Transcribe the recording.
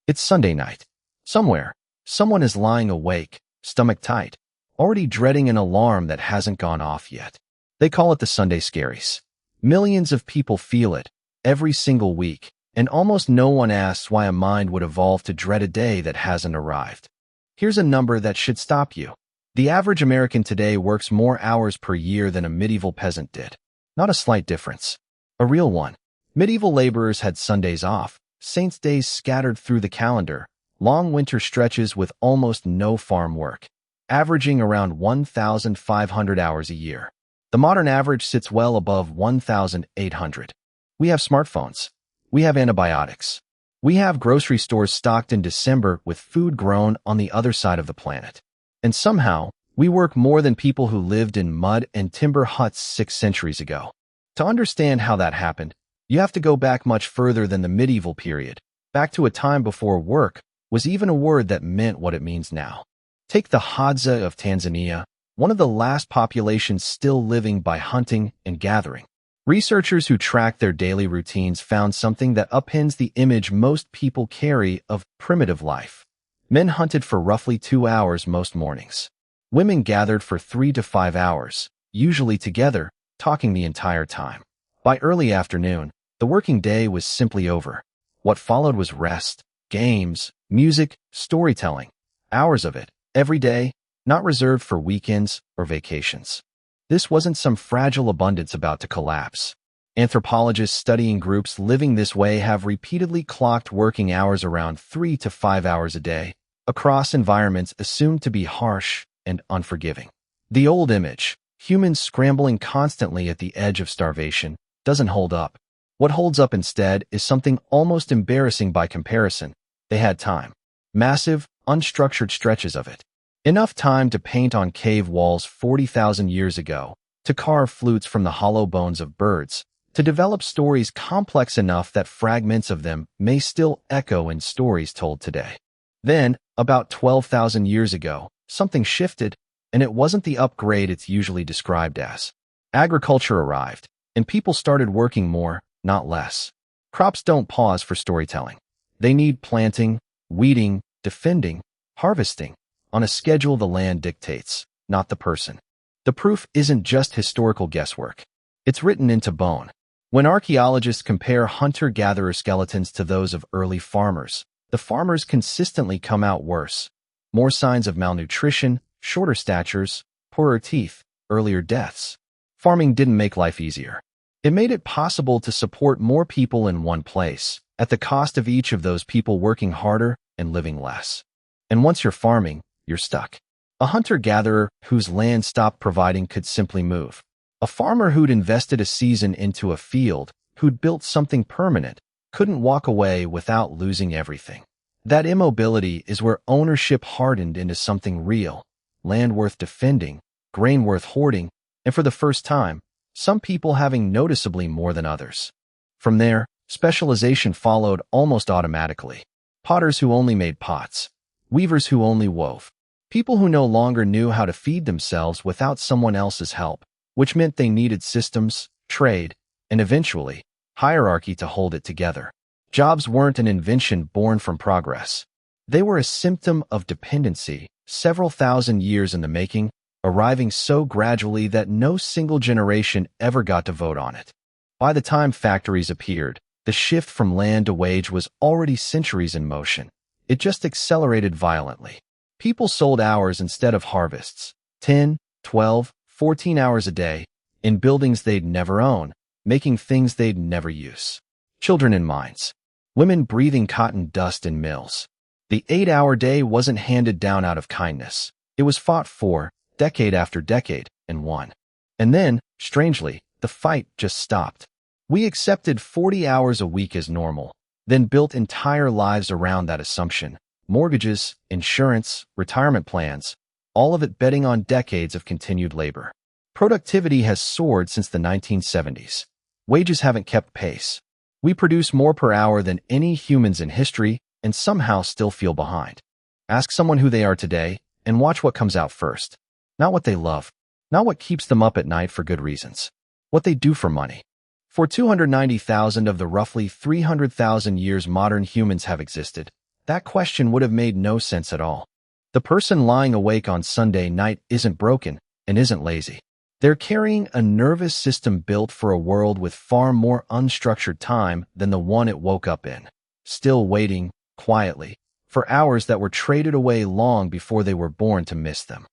It's Sunday night. Somewhere, someone is lying awake, stomach tight, already dreading an alarm that hasn't gone off yet. They call it the Sunday Scaries. Millions of people feel it, every single week, and almost no one asks why a mind would evolve to dread a day that hasn't arrived. Here's a number that should stop you. The average American today works more hours per year than a medieval peasant did. Not a slight difference. A real one. Medieval laborers had Sundays off, saints' days scattered through the calendar, long winter stretches with almost no farm work, averaging around 1,500 hours a year. The modern average sits well above 1,800. We have smartphones. We have antibiotics. We have grocery stores stocked in December with food grown on the other side of the planet. And somehow, we work more than people who lived in mud and timber huts 6 centuries ago. To understand how that happened, you have to go back much further than the medieval period, back to a time before work was even a word that meant what it means now. Take the Hadza of Tanzania, one of the last populations still living by hunting and gathering. Researchers who tracked their daily routines found something that upends the image most people carry of primitive life. Men hunted for roughly 2 hours most mornings. Women gathered for 3 to 5 hours, usually together, talking the entire time. By early afternoon, the working day was simply over. What followed was rest, games, music, storytelling. Hours of it, every day, not reserved for weekends or vacations. This wasn't some fragile abundance about to collapse. Anthropologists studying groups living this way have repeatedly clocked working hours around 3 to 5 hours a day, across environments assumed to be harsh and unforgiving. The old image, humans scrambling constantly at the edge of starvation, doesn't hold up. What holds up instead is something almost embarrassing by comparison. They had time. Massive, unstructured stretches of it. Enough time to paint on cave walls 40,000 years ago, to carve flutes from the hollow bones of birds, to develop stories complex enough that fragments of them may still echo in stories told today. Then, about 12,000 years ago, something shifted, and it wasn't the upgrade it's usually described as. Agriculture arrived, and people started working more, not less. Crops don't pause for storytelling. They need planting, weeding, defending, harvesting, on a schedule the land dictates, not the person. The proof isn't just historical guesswork. It's written into bone. When archaeologists compare hunter-gatherer skeletons to those of early farmers, the farmers consistently come out worse. More signs of malnutrition, shorter statures, poorer teeth, earlier deaths. Farming didn't make life easier. It made it possible to support more people in one place, at the cost of each of those people working harder and living less. And once you're farming, you're stuck. A hunter-gatherer whose land stopped providing could simply move. A farmer who'd invested a season into a field, who'd built something permanent, couldn't walk away without losing everything. That immobility is where ownership hardened into something real, land worth defending, grain worth hoarding, and for the first time, some people having noticeably more than others. From there, specialization followed almost automatically. Potters who only made pots. Weavers who only wove. People who no longer knew how to feed themselves without someone else's help, which meant they needed systems, trade, and eventually, hierarchy to hold it together. Jobs weren't an invention born from progress. They were a symptom of dependency, several thousand years in the making, arriving so gradually that no single generation ever got to vote on it. By the time factories appeared, the shift from land to wage was already centuries in motion. It just accelerated violently. People sold hours instead of harvests, 10, 12, 14 hours a day, in buildings they'd never own, making things they'd never use. Children in mines. Women breathing cotton dust in mills. The 8-hour day wasn't handed down out of kindness. It was fought for, decade after decade, and won. And then, strangely, the fight just stopped. We accepted 40 hours a week as normal, then built entire lives around that assumption. Mortgages, insurance, retirement plans, all of it betting on decades of continued labor. Productivity has soared since the 1970s. Wages haven't kept pace. We produce more per hour than any humans in history and somehow still feel behind. Ask someone who they are today and watch what comes out first. Not what they love, not what keeps them up at night for good reasons. What they do for money. For 290,000 of the roughly 300,000 years modern humans have existed, That question would have made no sense at all. The person lying awake on Sunday night isn't broken and isn't lazy. They're carrying a nervous system built for a world with far more unstructured time than the one it woke up in, still waiting, quietly, for hours that were traded away long before they were born to miss them.